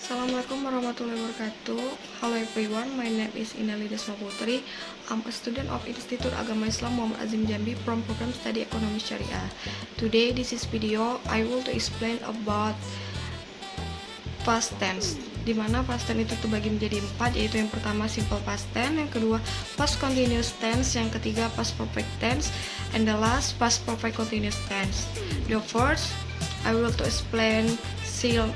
Assalamualaikum warahmatullahi wabarakatuh. Hello everyone, my name is Indah Desma Putri. I'm a student of Institut Agama Islam Muhammad Azim Jambi from program Study Ekonomi Syariah. Today, this is video I will to explain about past tense. Dimana past tense itu terbagi menjadi 4, yaitu yang pertama simple past tense, yang kedua past continuous tense, yang ketiga past perfect tense, and the last past perfect continuous tense. The first, I will to explain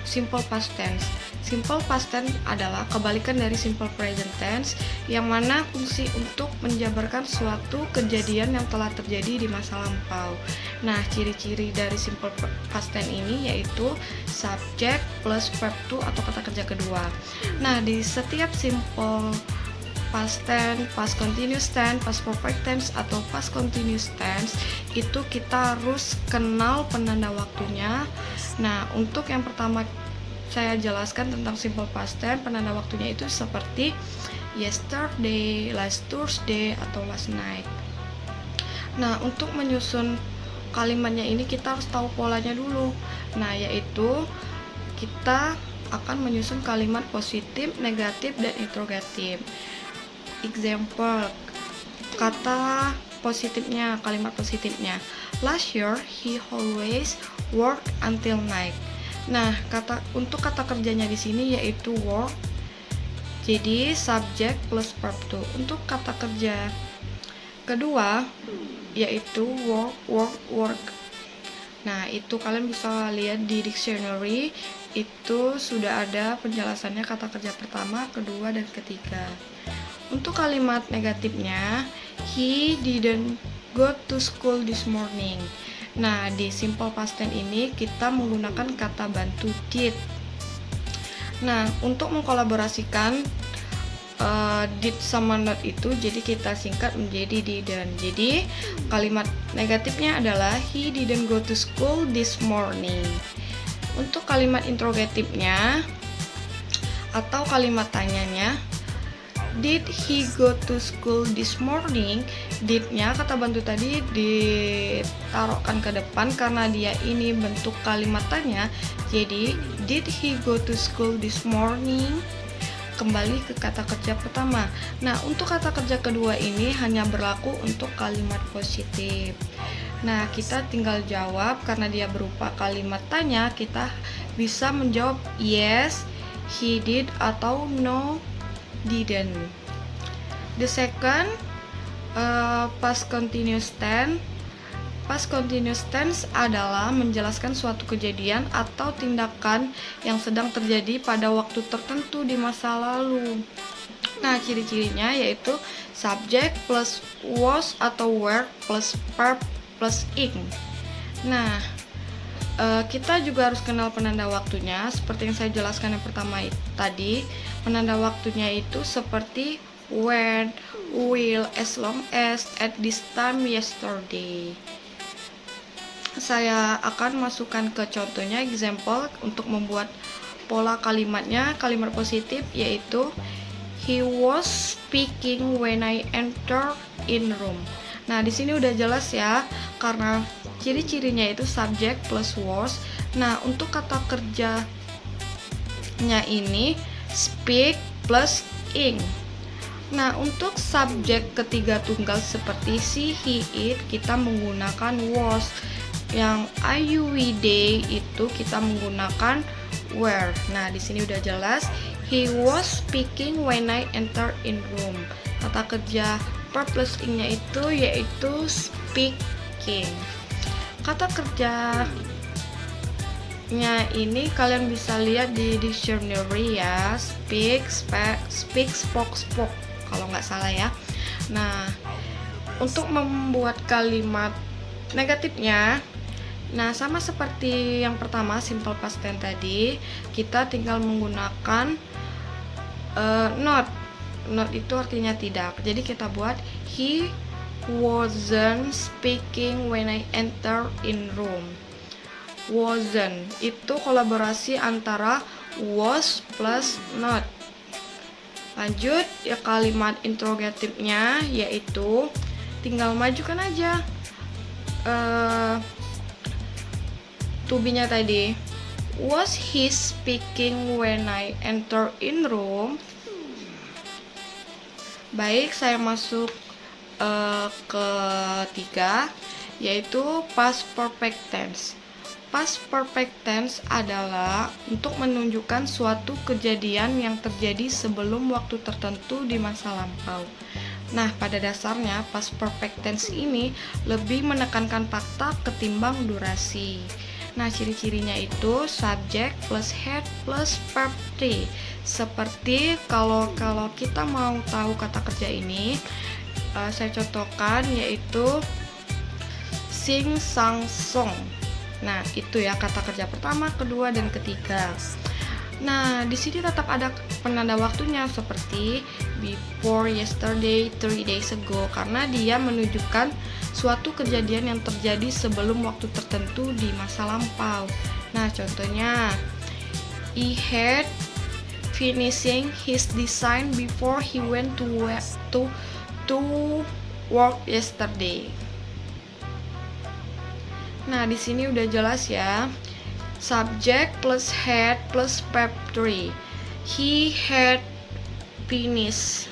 simple past tense. Simple past tense adalah kebalikan dari simple present tense, yang mana fungsi untuk menjabarkan suatu kejadian yang telah terjadi di masa lampau. Nah, ciri-ciri dari simple past tense ini yaitu subject plus verb to atau kata kerja kedua. Nah, di setiap simple past tense, past continuous tense, past perfect tense, atau past continuous tense itu kita harus kenal penanda waktunya. Nah, untuk yang pertama saya jelaskan tentang simple past tense, penanda waktunya itu seperti yesterday, last Thursday, atau last night. Nah, untuk menyusun kalimatnya ini kita harus tahu polanya dulu. Nah, yaitu kita akan menyusun kalimat positif, negatif, dan interrogatif. Example, kata positifnya, kalimat positifnya. Last year, he always work until night. Nah, untuk kata kerjanya di sini yaitu work. Jadi subject plus verb to. Untuk kata kerja kedua yaitu work. Nah, itu kalian bisa lihat di dictionary, itu sudah ada penjelasannya kata kerja pertama, kedua, dan ketiga. Untuk kalimat negatifnya, he didn't go to school this morning. Nah, di simple past tense ini kita menggunakan kata bantu did. Nah, untuk mengkolaborasikan did sama not itu, jadi kita singkat menjadi didn't. Jadi, kalimat negatifnya adalah he didn't go to school this morning. Untuk kalimat interrogatifnya atau kalimat tanyanya, did he go to school this morning? Did-nya kata bantu tadi ditaruhkan ke depan karena dia ini bentuk kalimat tanya. Jadi, did he go to school this morning? Kembali ke kata kerja pertama. Nah, untuk kata kerja kedua ini hanya berlaku untuk kalimat positif. Nah, kita tinggal jawab karena dia berupa kalimat tanya, kita bisa menjawab yes, he did, atau no, didn't. The second, past continuous tense. Past continuous tense adalah menjelaskan suatu kejadian atau tindakan yang sedang terjadi pada waktu tertentu di masa lalu. Nah, ciri-cirinya yaitu subject plus was atau were plus verb plus ing. Nah, kita juga harus kenal penanda waktunya. Seperti yang saya jelaskan yang pertama tadi, penanda waktunya itu seperti when, will, as long as, at this time, yesterday. Saya akan masukkan ke contohnya, example, untuk membuat pola kalimatnya. Kalimat positif yaitu he was speaking when I entered in room. Nah, di sini udah jelas ya, karena ciri-cirinya itu subject plus was. Nah, untuk kata kerjanya ini speak plus ing. Nah, untuk subjek ketiga tunggal seperti she, he, it, kita menggunakan was. Yang I, you, we, they itu kita menggunakan were. Nah, di sini udah jelas, he was speaking when I entered in room. Kata kerja verb plus ing-nya itu yaitu speaking. Kata kerjanya ini kalian bisa lihat di dictionary ya, speak, spoke, kalau nggak salah ya. Nah, untuk membuat kalimat negatifnya, nah sama seperti yang pertama simple past tense tadi, kita tinggal menggunakan not. Not itu artinya tidak. Jadi kita buat he wasn't speaking when I entered in room. Wasn't itu kolaborasi antara was plus not. Lanjut ya, kalimat interrogatifnya yaitu tinggal majukan aja to be-nya tadi. Was he speaking when I enter in room? Baik, saya masuk ketiga, yaitu past perfect tense. Past perfect tense adalah untuk menunjukkan suatu kejadian yang terjadi sebelum waktu tertentu di masa lampau. Nah, pada dasarnya past perfect tense ini lebih menekankan fakta ketimbang durasi. Nah, ciri-cirinya itu subject plus head plus verb 3. Seperti kalau kita mau tahu kata kerja ini, saya contohkan yaitu sing, sang, song. Nah, itu ya kata kerja pertama, kedua, dan ketiga. Nah, di sini tetap ada penanda waktunya seperti before yesterday, 3 days ago, karena dia menunjukkan suatu kejadian yang terjadi sebelum waktu tertentu di masa lampau. Nah, contohnya he had finishing his design before he went to work yesterday. Nah, di sini udah jelas ya. Subject plus had plus verb 3. He had finished.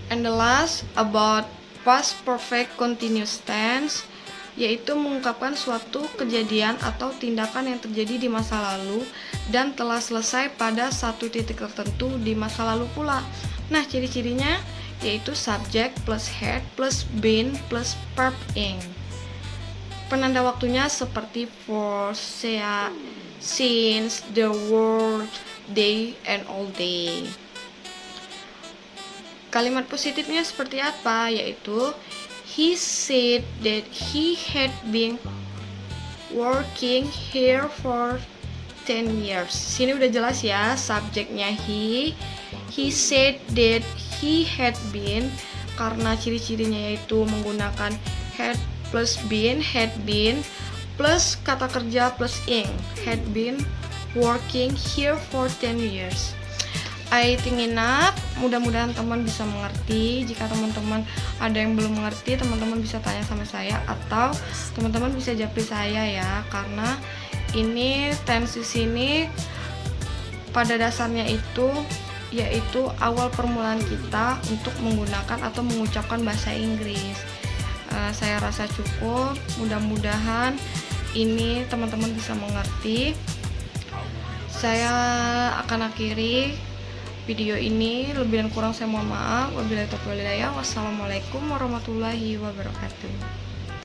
And the last about past perfect continuous tense, yaitu mengungkapkan suatu kejadian atau tindakan yang terjadi di masa lalu dan telah selesai pada satu titik tertentu di masa lalu pula. Nah, ciri-cirinya yaitu subject plus had plus been plus verb ing. Penanda waktunya seperti for, since, the word, day, and all day. Kalimat positifnya seperti apa? Yaitu he said that he had been working here for 10 years. Sini udah jelas ya, subjeknya he said that he had been, karena ciri-cirinya yaitu menggunakan had plus been, plus kata kerja plus ing, had been working here for 10 years. I think enough. Mudah-mudahan teman bisa mengerti. Jika teman-teman ada yang belum mengerti, teman-teman bisa tanya sama saya atau teman-teman bisa japri saya ya, karena ini tense sini pada dasarnya itu yaitu awal permulaan kita untuk menggunakan atau mengucapkan bahasa Inggris. Saya rasa cukup. Mudah-mudahan ini teman-teman bisa mengerti. Saya akan akhiri video ini. Lebih dan kurang saya mohon maaf. Wabillahi taufiq wal hidayah. Wassalamualaikum warahmatullahi wabarakatuh.